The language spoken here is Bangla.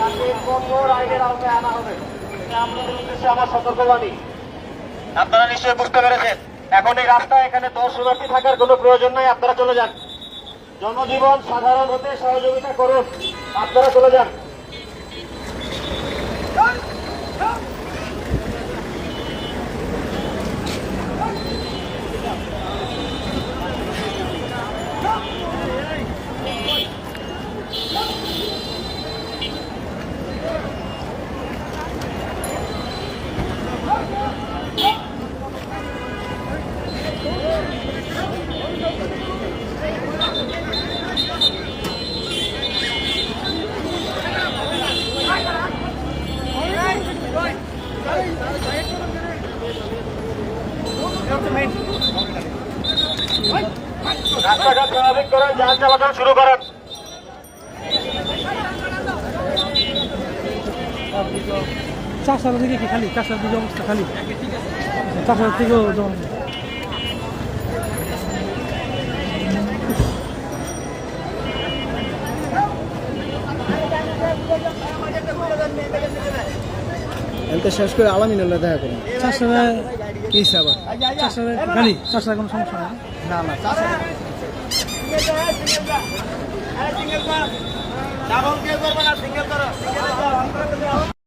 তাকে কঠোর আইনের আওতায় আনা হবে। এটা আপনাদের উদ্দেশ্যে আমার সতর্কবাণী। আপনারা নিশ্চয়ই বুঝতে পেরেছেন। এখন এই রাস্তায় এখানে দর্শনার্থী থাকার কোনো প্রয়োজন নাই, আপনারা চলে যান। জনজীবন সাধারণ হতে সহযোগিতা করুন, আপনারা চলে যান। রাস্তাঘাট স্বাভাবিক করেন, যান চলাচল শুরু করেন। চাষার দিকে কি খালি? চাষার দিকে অবস্থা খালি? চাষার দিকেও যেমন শেষ করে আলামিন দেখা করুন। চাষারা কি আবার চাষারা খালি? চাষার কোনো সমস্যা নেই? না না ডাবল কেউ করবে না, সিঙ্গেল করো।